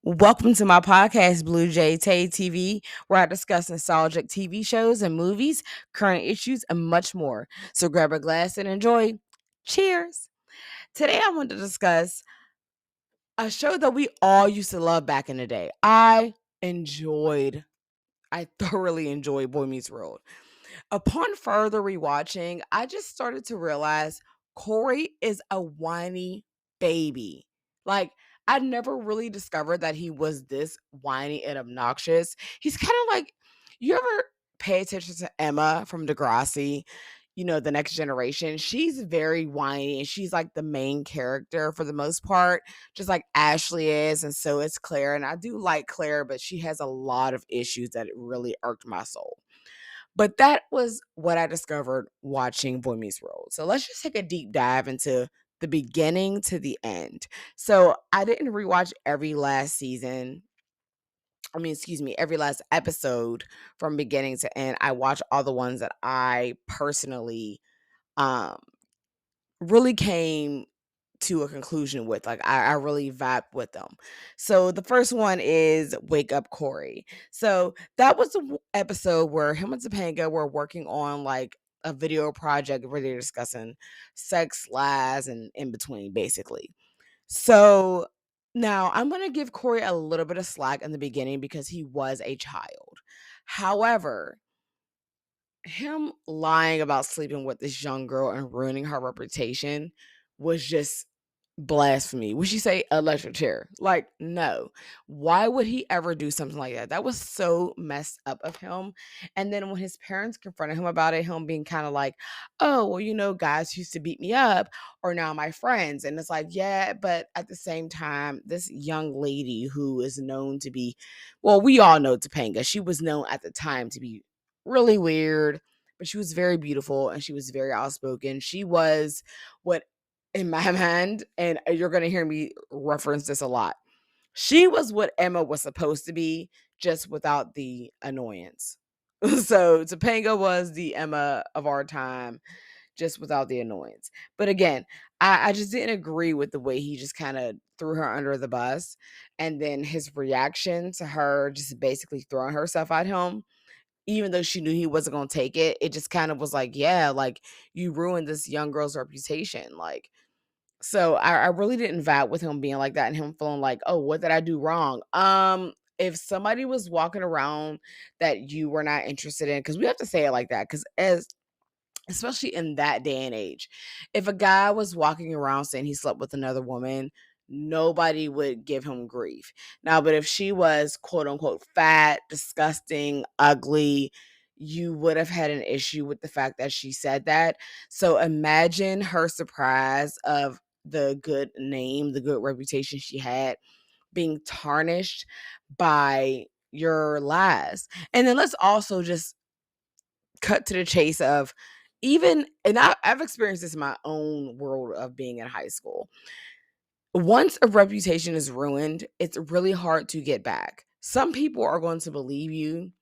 Welcome to my podcast, BlueJayTayTV, where I discuss nostalgic TV shows and movies, current issues, and much more. So grab a glass and enjoy. Cheers. Today I want to discuss a show that we all used to love back in the day. I thoroughly enjoyed Boy Meets World. Upon further rewatching, I just started to realize Corey is a whiny baby. Like, I never really discovered that he was this whiny and obnoxious. He's kind of like, you ever pay attention to Emma from Degrassi? The next generation. She's very whiny and she's like the main character for the most part, just like Ashley is, and so is Claire. And I do like Claire, but she has a lot of issues that really irked my soul. But that was what I discovered watching Boy Meets World. So let's just take a deep dive into the beginning to the end. So I didn't rewatch every last season. Every last episode from beginning to end. I watched all the ones that I personally um really came to a conclusion with. Like I really vibe with them. So the first one is Wake Up Corey. So that was the episode where him and Topanga were working on like a video project where they're discussing sex, lies, and in between, basically. So now I'm gonna give Corey a little bit of slack in the beginning because he was a child. However, him lying about sleeping with this young girl and ruining her reputation was just blasphemy. Would she say electric chair? Like, no. Why would he ever do something like that? That was so messed up of him. And then when his parents confronted him about it, him being kind of like, oh, well, guys used to beat me up or now my friends. And it's like, yeah, but at the same time, this young lady who is known to be, well, we all know Topanga. She was known at the time to be really weird, but she was very beautiful and she was very outspoken. She was what, in my mind, and you're going to hear me reference this a lot, she was what Emma was supposed to be, just without the annoyance. So Topanga was the Emma of our time, just without the annoyance. But again, I just didn't agree with the way he just kind of threw her under the bus. And then his reaction to her just basically throwing herself at him, even though she knew he wasn't going to take it, it just kind of was like, yeah, like you ruined this young girl's reputation. Like, so I really didn't vibe with him being like that and him feeling like, oh, what did I do wrong? If somebody was walking around that you were not interested in, because we have to say it like that, because especially in that day and age, if a guy was walking around saying he slept with another woman, nobody would give him grief. Now, but if she was quote unquote fat, disgusting, ugly, you would have had an issue with the fact that she said that. So imagine her surprise of the good name, the good reputation she had being tarnished by your lies. And then let's also just cut to the chase of, even, and I've experienced this in my own world of being in high school. Once a reputation is ruined, it's really hard to get back. Some people are going to believe you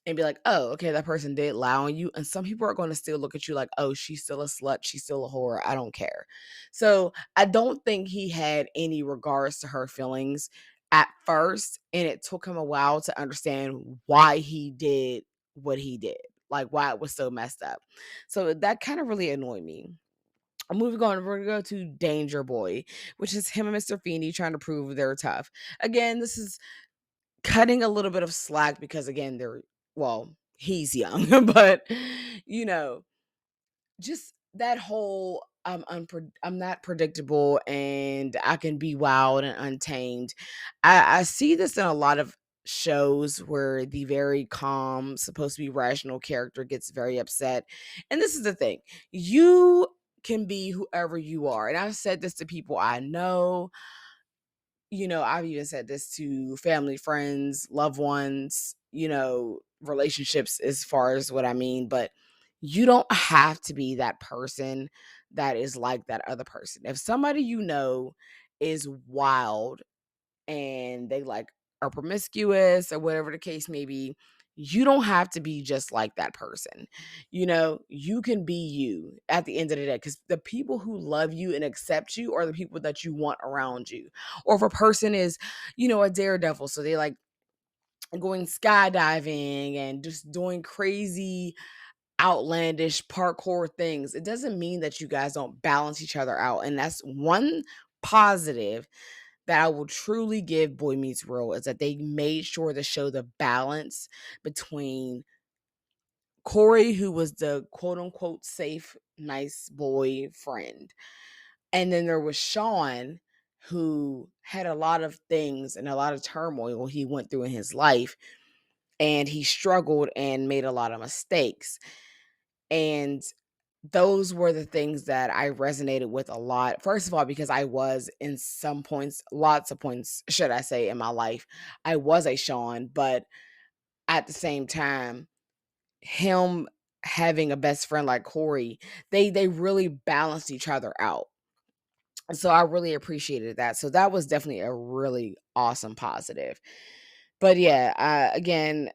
and be like, oh, okay, that person did lie on you. And some people are going to still look at you like, oh, she's still a slut. She's still a whore. I don't care. So I don't think he had any regards to her feelings at first. And it took him a while to understand why he did what he did, like why it was so messed up. So that kind of really annoyed me. Moving on, we're gonna go to Danger Boy, which is him and Mr. Feeney trying to prove they're tough. Again, this is cutting a little bit of slack because again, he's young, but you know, just that whole I'm not predictable and I can be wild and untamed. I see this in a lot of shows where the very calm, supposed to be rational character gets very upset. And this is the thing. You can be whoever you are. And I've said this to people I know. I've even said this to family, friends, loved ones, relationships as far as what I mean, but you don't have to be that person that is like that other person. If somebody is wild and they like are promiscuous or whatever the case may be, you don't have to be just like that person. You can be you at the end of the day, because the people who love you and accept you are the people that you want around you. Or if a person is, a daredevil, so they like going skydiving and just doing crazy outlandish parkour things, it doesn't mean that you guys don't balance each other out. And that's one positive that I will truly give Boy Meets World, is that they made sure to show the balance between Corey, who was the quote unquote safe, nice boy friend. And then there was Sean, who had a lot of things and a lot of turmoil he went through in his life. And he struggled and made a lot of mistakes. And those were the things that I resonated with a lot. First of all, because I was in some points, lots of points, should I say, in my life, I was a Sean, but at the same time, him having a best friend like Corey, they really balanced each other out. So I really appreciated that. So that was definitely a really awesome positive. But yeah, again,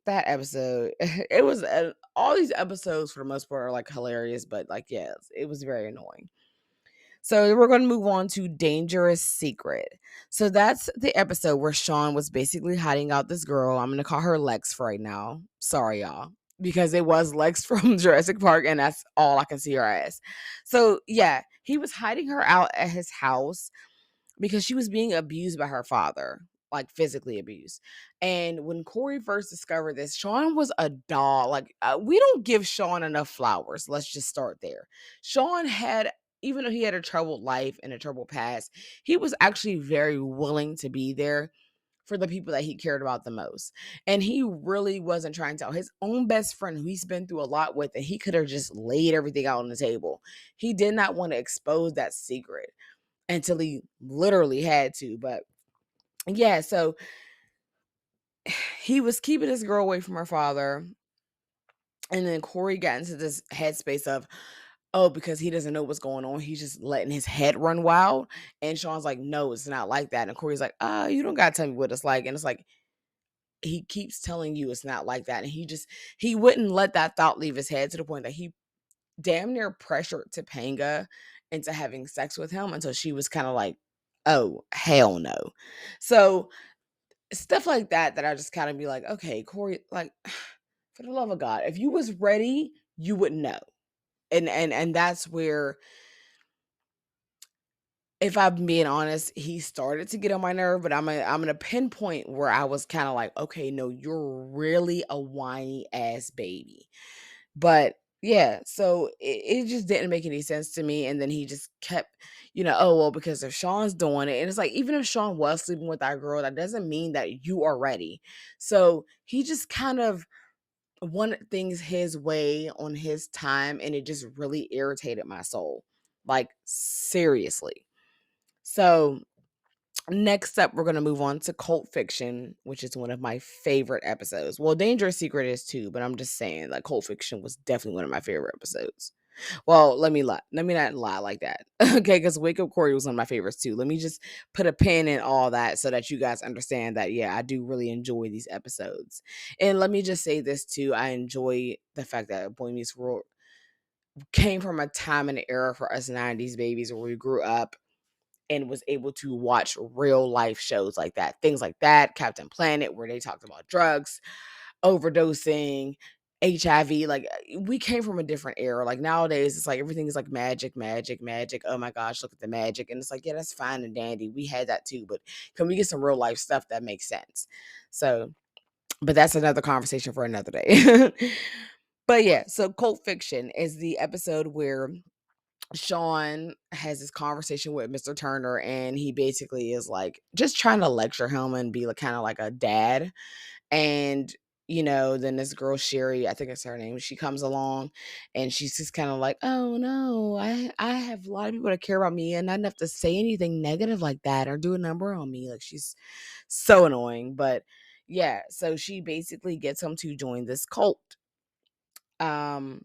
that episode, it was all these episodes for the most part are like hilarious, but like, yeah, it was very annoying. So we're going to move on to Dangerous Secret. So that's the episode where Sean was basically hiding out this girl. I'm going to call her Lex for right now. Sorry, y'all. Because it was Lex from Jurassic Park, and that's all I can see her as. So, yeah, he was hiding her out at his house because she was being abused by her father, like physically abused. And when Corey first discovered this, Sean was a doll. Like, we don't give Sean enough flowers. Let's just start there. Sean had, even though he had a troubled life and a troubled past, he was actually very willing to be there for the people that he cared about the most. And he really wasn't trying to tell his own best friend, who he's been through a lot with, and he could have just laid everything out on the table. He did not want to expose that secret until he literally had to. But yeah, so he was keeping this girl away from her father. And then Corey got into this headspace of, oh, because he doesn't know what's going on, he's just letting his head run wild. And Sean's like, no, it's not like that. And Corey's like, you don't gotta tell me what it's like. And it's like, he keeps telling you it's not like that. And he wouldn't let that thought leave his head, to the point that he damn near pressured Topanga into having sex with him, until she was kind of like, oh, hell no. So stuff like that I just kind of be like, okay, Corey, like, for the love of God, if you was ready, you would know. And that's where, if I'm being honest, he started to get on my nerve. But I'm gonna pinpoint where I was kind of like, okay, no, you're really a whiny ass baby. But yeah, so it just didn't make any sense to me. And then he just kept, oh, well, because if Sean's doing it, and it's like, even if Sean was sleeping with that girl, that doesn't mean that you are ready. So he just kind of wanted things his way on his time, and it just really irritated my soul. Like, seriously. So next up, we're going to move on to Cult Fiction, which is one of my favorite episodes. Well, Dangerous Secret is too, but I'm just saying, like, Cult Fiction was definitely one of my favorite episodes. Well, let me not lie like that. Okay, because Wake Up Corey was one of my favorites too. Let me just put a pin in all that so that you guys understand that, yeah, I do really enjoy these episodes. And let me just say this too. I enjoy the fact that Boy Meets World came from a time and an era for us 90s babies where we grew up and was able to watch real life shows like that. Things like that, Captain Planet, where they talked about drugs, overdosing, HIV. Like, we came from a different era. Like, nowadays, it's like everything is like magic, magic, magic. Oh my gosh, look at the magic. And it's like, yeah, that's fine and dandy. We had that too. But can we get some real life stuff that makes sense? So, but that's another conversation for another day. But yeah, so Cult Fiction is the episode where Sean has this conversation with Mr. Turner, and he basically is like just trying to lecture him and be like kind of like a dad. And then this girl Sherry, I think it's her name, she comes along, and she's just kind of like, oh no, I have a lot of people that care about me, and not enough to say anything negative like that or do a number on me. Like, she's so annoying. But yeah, so she basically gets him to join this cult. um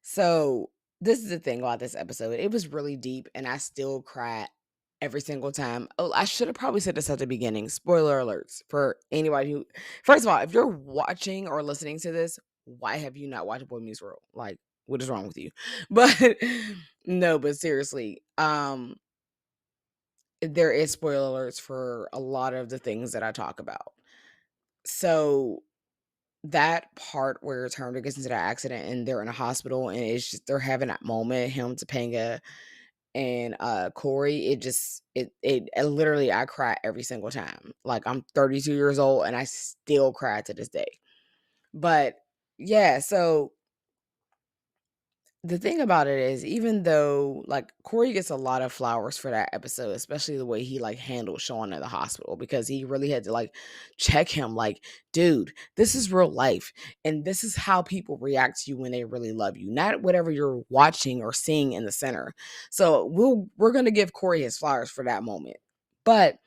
So this is the thing about this episode. It was really deep, and I still cry every single time. Oh, I should have probably said this at the beginning. Spoiler alerts for anybody who, first of all, if you're watching or listening to this, why have you not watched Boy Meets World? Like, what is wrong with you? But no, but seriously, there is spoiler alerts for a lot of the things that I talk about. So that part where Turner gets into that accident and they're in a hospital and it's just they're having that moment, him, Topanga, and Corey, it literally, I cry every single time. Like, I'm 32 years old and I still cry to this day. But yeah, so the thing about it is, even though like Corey gets a lot of flowers for that episode, especially the way he like handled Sean at the hospital, because he really had to like check him, like, dude, this is real life, and this is how people react to you when they really love you, not whatever you're watching or seeing in the center. So we're gonna give Corey his flowers for that moment. But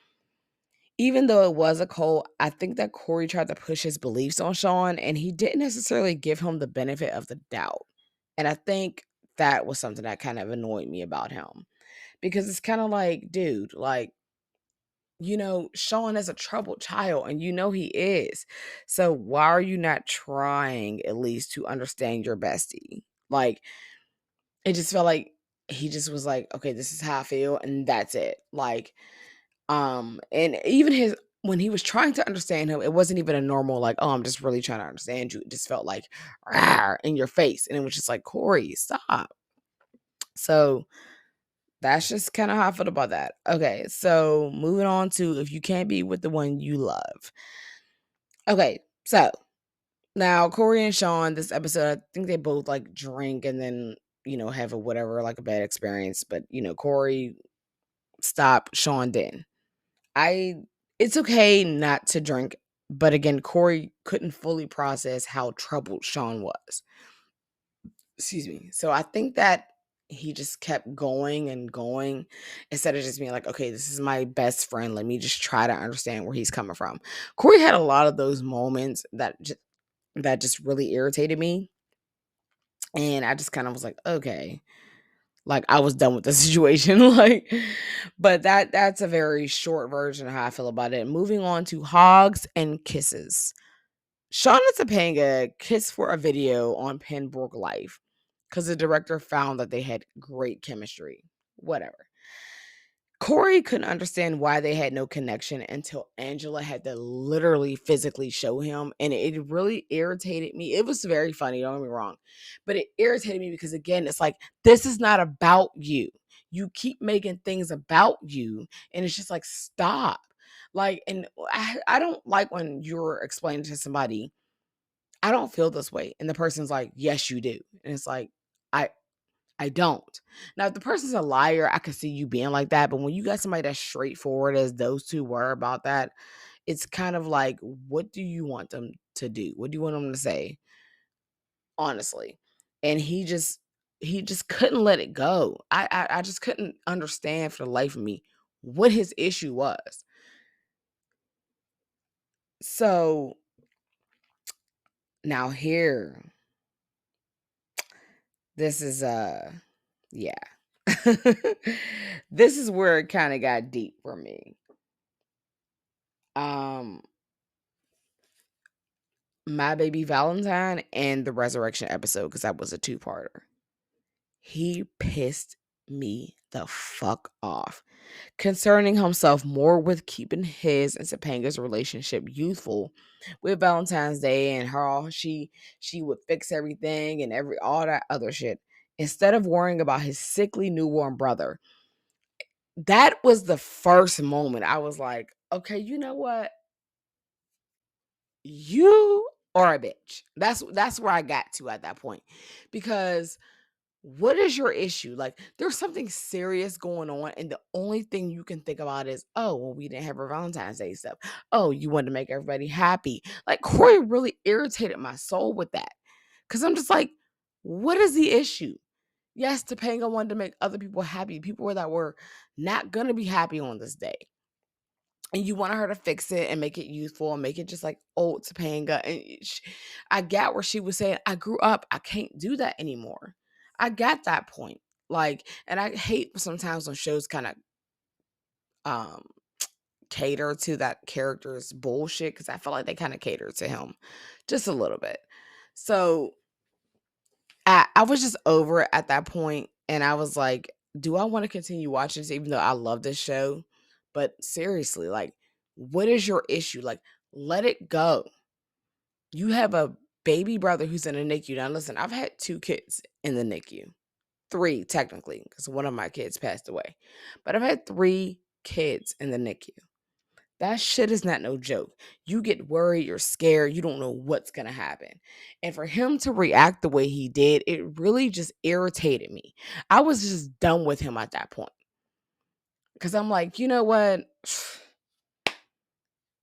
even though it was a cult, I think that Corey tried to push his beliefs on Sean, and he didn't necessarily give him the benefit of the doubt. And I think that was something that kind of annoyed me about him, because it's kind of like, dude, like, Sean is a troubled child and he is. So why are you not trying at least to understand your bestie? Like, it just felt like he just was like, okay, this is how I feel, and that's it. Like, and even his when he was trying to understand him, it wasn't even a normal like, oh, I'm just really trying to understand you. It just felt like "Rawr," in your face. And it was just like, Corey, stop. So that's just kind of how I felt about that. Okay, so moving on to if you can't be with the one you love. Okay, so now Corey and Sean, this episode, I think they both like drink and then, have a whatever, like a bad experience. But Corey stopped, Sean didn't. I It's okay not to drink, but again, Corey couldn't fully process how troubled Sean was. Excuse me. So I think that he just kept going and going instead of just being like, okay, this is my best friend. Let me just try to understand where he's coming from. Corey had a lot of those moments that just really irritated me. And I just kind of was like, okay. Like, I was done with the situation. Like, but that's a very short version of how I feel about it. Moving on to hogs and kisses. Shawn and Topanga kissed for a video on Pembroke Life because the director found that they had great chemistry. Whatever. Corey couldn't understand why they had no connection until Angela had to literally physically show him. And it really irritated me. It was very funny, don't get me wrong. But it irritated me because, again, it's like, this is not about you. You keep making things about you. And it's just like, stop. Like, and I don't like when you're explaining to somebody, I don't feel this way. And the person's like, yes, you do. And it's like, I don't. Now, if the person's a liar, I can see you being like that. But when you got somebody that's straightforward as those two were about that, it's kind of like, what do you want them to do? What do you want them to say? Honestly. And he just couldn't let it go. I just couldn't understand for the life of me what his issue was. So now here, this is yeah. This is where it kind of got deep for me. Um My Baby Valentine and the Resurrection episode, because that was a two-parter. He pissed me the fuck off, concerning himself more with keeping his and Topanga's relationship youthful with Valentine's Day and how she would fix everything and all that other shit, instead of worrying about his sickly newborn brother. That was the first moment I was like, okay, you know what? You are a bitch. That's where I got to at that point. Because what is your issue? Like, there's something serious going on, and the only thing you can think about is, oh, well, we didn't have our Valentine's Day stuff. Oh, you wanted to make everybody happy. Like, Corey really irritated my soul with that. Because I'm just like, what is the issue? Yes, Topanga wanted to make other people happy, people that were not gonna be happy on this day. And you wanted her to fix it and make it youthful and make it just like old Topanga. And I got where she was saying, I grew up, I can't do that anymore. I got that point. Like, and I hate sometimes when shows kind of um cater to that character's bullshit, because I felt like they kind of catered to him just a little bit. So I was just over it at that point, and I was like, do I want to continue watching this even though I love this show? But seriously, like, what is your issue? Like, let it go. You have a baby brother who's in a NICU. Now, listen, I've had 2 kids in the NICU. 3, technically, because one of my kids passed away. But I've had 3 kids in the NICU. That shit is not no joke. You get worried, you're scared, you don't know what's gonna happen. And for him to react the way he did, it really just irritated me. I was just done with him at that point. Because I'm like, you know what?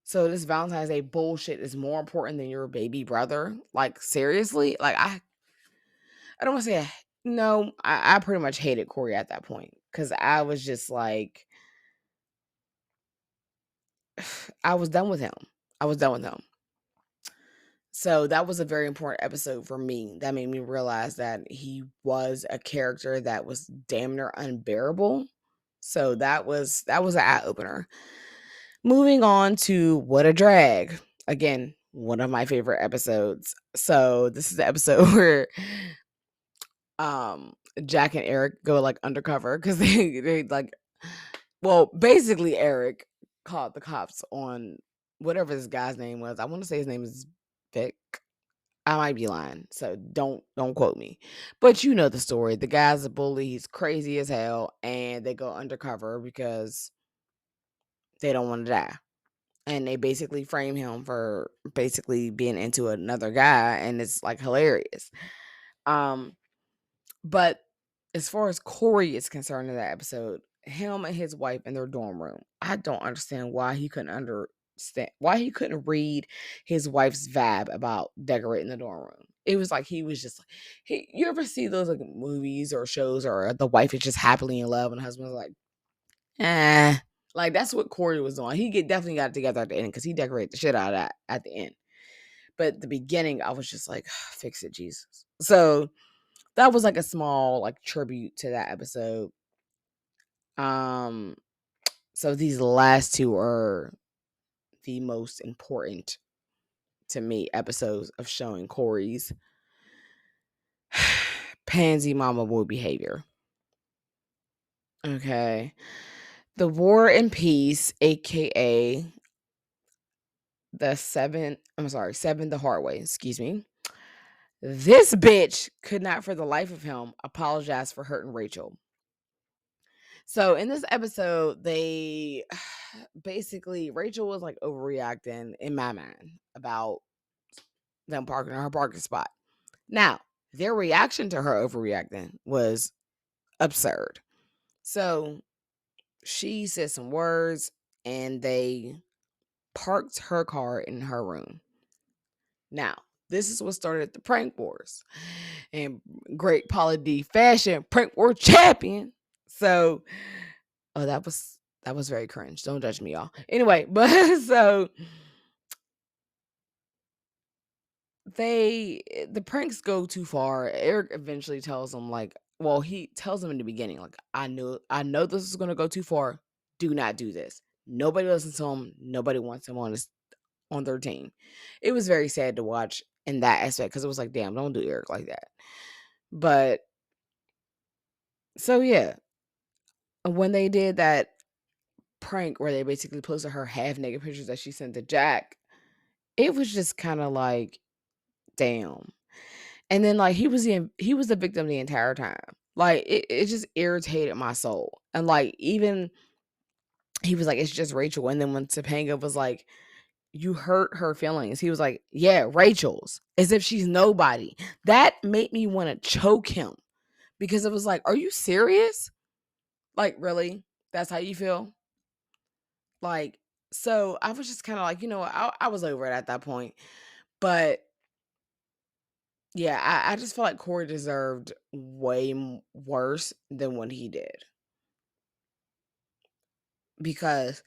So this Valentine's Day bullshit is more important than your baby brother? Like, seriously? Like, I don't want to say, no, I pretty much hated Corey at that point. Because I was just like, I was done with him. I was done with him. So that was a very important episode for me. That made me realize that he was a character that was damn near unbearable. So that was an eye opener. Moving on to What a Drag. Again, one of my favorite episodes. So this is the episode where Jack and Eric go like undercover because they like, well, basically Eric called the cops on whatever this guy's name was. I want to say his name is Vic. I might be lying, so don't quote me. But you know the story. The guy's a bully. He's crazy as hell, and they go undercover because they don't want to die. And they basically frame him for basically being into another guy, and it's like hilarious. But as far as Corey is concerned in that episode, him and his wife in their dorm room, I don't understand why he couldn't read his wife's vibe about decorating the dorm room. It was like he was just like, hey, you ever see those like movies or shows or the wife is just happily in love and the husband's like, eh. Like that's what Corey was doing. He definitely got it together at the end because he decorated the shit out of that at the end. But at the beginning, I was just like, fix it, Jesus. So that was like a small like tribute to that episode. Um, so these last 2 are the most important to me episodes of showing Corey's pansy mama boy behavior. Okay. The War and Peace, aka Seven the Hard Way, excuse me. This bitch could not for the life of him apologize for hurting Rachel. So in this episode, they basically Rachel was like overreacting in my mind about them parking in her parking spot. Now, their reaction to her overreacting was absurd. So she said some words and they parked her car in her room. Now, this is what started the prank wars. And great Paula D fashion prank war champion. So, that was very cringe. Don't judge me, y'all. Anyway, but so the pranks go too far. Eric eventually tells him like, well, he tells him in the beginning like, I know this is going to go too far. Do not do this. Nobody listens to him. Nobody wants him on their team. It was very sad to watch in that aspect because it was like, damn, don't do Eric like that. But so yeah, when they did that prank where they basically posted her half naked pictures that she sent to Jack, it was just kind of like, damn. And then like he was the victim the entire time. Like it just irritated my soul. And like even he was like, it's just Rachel. And then when Topanga was like, you hurt her feelings, he was like, yeah, Rachel's, as if she's nobody. That made me want to choke him because it was like, are you serious? Like, really? That's how you feel? Like, so I was just kind of like, you know, I was over it at that point. But yeah, I just felt like Corey deserved way worse than what he did. Because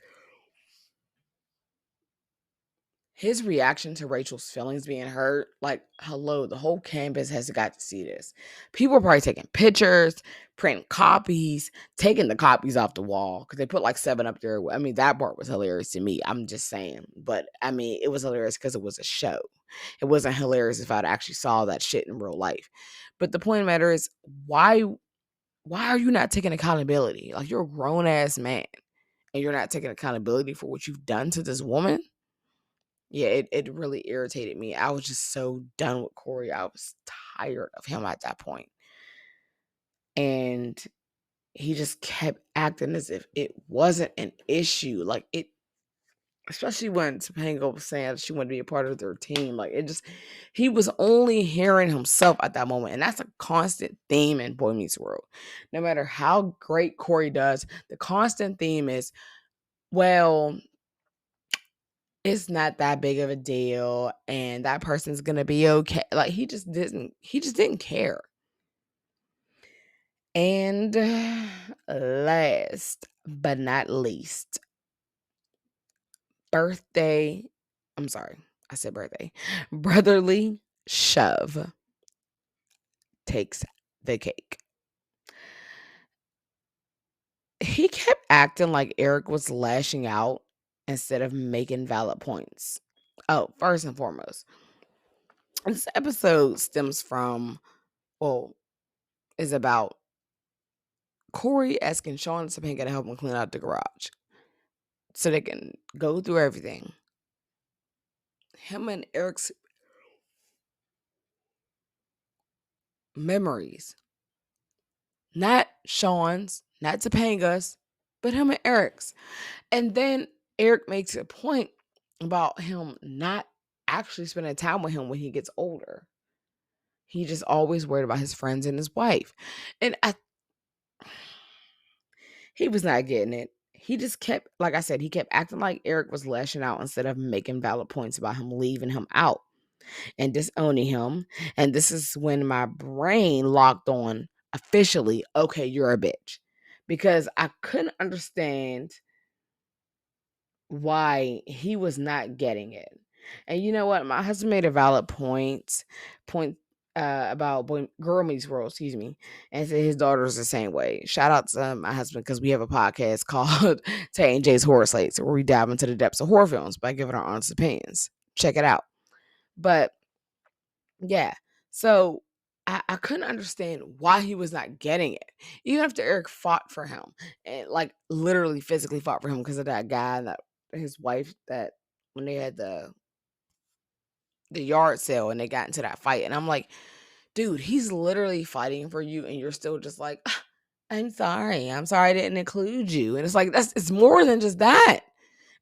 his reaction to Rachel's feelings being hurt, like, hello, the whole campus has got to see this. People are probably taking pictures, printing copies, taking the copies off the wall because they put like 7 up there. I mean, that part was hilarious to me. I'm just saying. But I mean, it was hilarious because it was a show. It wasn't hilarious if I'd actually saw that shit in real life. But the point of the matter is, why are you not taking accountability? Like, you're a grown ass man and you're not taking accountability for what you've done to this woman. Yeah, it really irritated me. I was just so done with Corey. I was tired of him at that point. And he just kept acting as if it wasn't an issue. Like, it, especially when Topanga was saying that she wanted to be a part of their team. Like, it just, he was only hearing himself at that moment. And that's a constant theme in Boy Meets World. No matter how great Corey does, the constant theme is, well, it's not that big of a deal and that person's gonna be okay. Like, he just didn't care. And last but not least, birthday, I'm sorry, I said birthday. Brotherly shove takes the cake. He kept acting like Eric was lashing out instead of making valid points. Oh, first and foremost, this episode stems from, well, is about Corey asking Sean and Topanga to help him clean out the garage so they can go through everything. Him and Eric's memories, not Sean's, not Topanga's, but him and Eric's. And then Eric makes a point about him not actually spending time with him when he gets older. He just always worried about his friends and his wife. And he was not getting it. He just kept, like I said, he kept acting like Eric was lashing out instead of making valid points about him leaving him out and disowning him. And this is when my brain locked on officially, okay, you're a bitch. Because I couldn't understand why he was not getting it. And you know what? My husband made a valid point about Girl Meets World, excuse me, and said his daughter's the same way. Shout out to my husband because we have a podcast called Tay and Jay's Horror Slates where we dive into the depths of horror films by giving our honest opinions. Check it out. But yeah, so I couldn't understand why he was not getting it. Even after Eric fought for him and like literally physically fought for him because of that guy and that his wife, that when they had the yard sale and they got into that fight. And I'm like, dude, he's literally fighting for you and you're still just like, "Ah, I'm sorry. I'm sorry I didn't include you." And it's like, it's more than just that.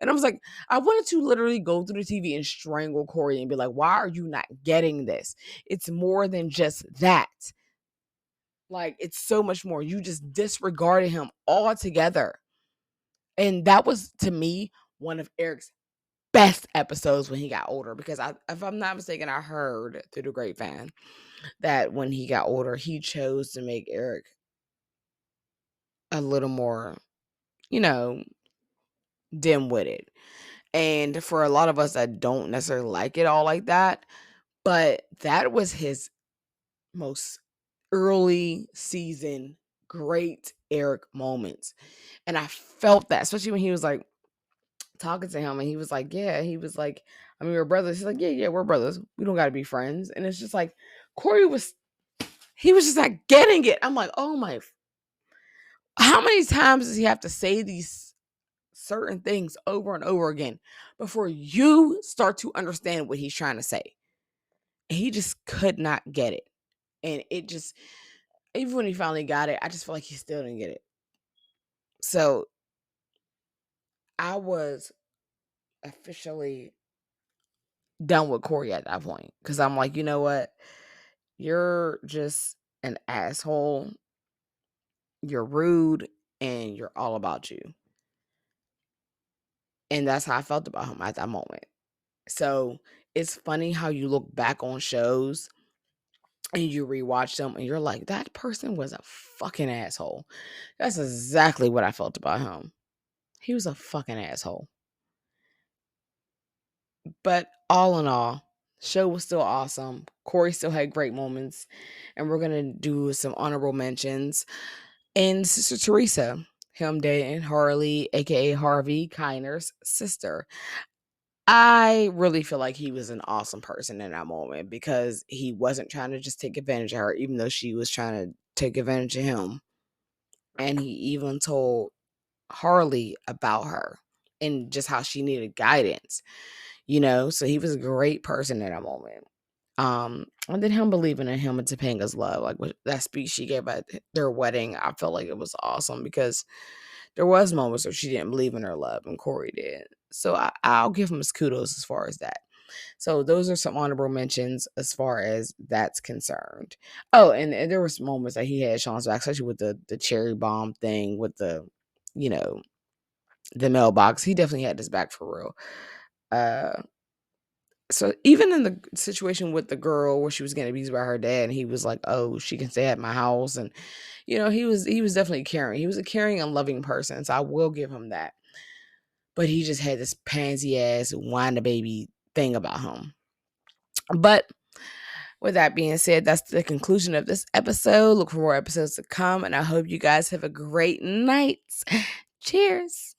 And I was like, I wanted to literally go through the TV and strangle Corey and be like, why are you not getting this? It's more than just that. Like, it's so much more. You just disregarded him altogether. And that was, to me, one of Eric's best episodes when he got older. Because if I'm not mistaken, I heard through the grapevine that when he got older, he chose to make Eric a little more, you know, dim-witted. And for a lot of us that don't necessarily like it all like that, but that was his most early season great Eric moments. And I felt that, especially when he was like talking to him and he was like, yeah, he was like, I mean, we're brothers. He's like, yeah, we're brothers. We don't got to be friends. And it's just like, Corey he was just not getting it. I'm like, oh my, how many times does he have to say these certain things over and over again before you start to understand what he's trying to say? He just could not get it. And it just, even when he finally got it, I just feel like he still didn't get it. So I was officially done with Corey at that point. Because I'm like, you know what? You're just an asshole. You're rude and you're all about you. And that's how I felt about him at that moment. So it's funny how you look back on shows and you rewatch them and you're like, that person was a fucking asshole. That's exactly what I felt about him. He was a fucking asshole. But all in all, show was still awesome. Corey still had great moments, and we're gonna do some honorable mentions. And Sister Teresa, him dating Harley, aka Harvey Kiner's sister. I really feel like he was an awesome person in that moment because he wasn't trying to just take advantage of her, even though she was trying to take advantage of him. And he even told Harley about her and just how she needed guidance, so he was a great person in that moment. And then him believing in him and Topanga's love, like with that speech she gave at their wedding, I felt like it was awesome because there was moments where she didn't believe in her love and Corey did. So I'll give him his kudos as far as that. So those are some honorable mentions as far as that's concerned. Oh, and there was moments that he had Sean's back, especially with the cherry bomb thing with you know, the mailbox. He definitely had his back for real. So even in the situation with the girl where she was getting abused by her dad, and he was like, "Oh, she can stay at my house," and he was definitely caring. He was a caring and loving person, so I will give him that. But he just had this pansy ass whiny baby thing about him. But with that being said, that's the conclusion of this episode. Look for more episodes to come, and I hope you guys have a great night. Cheers.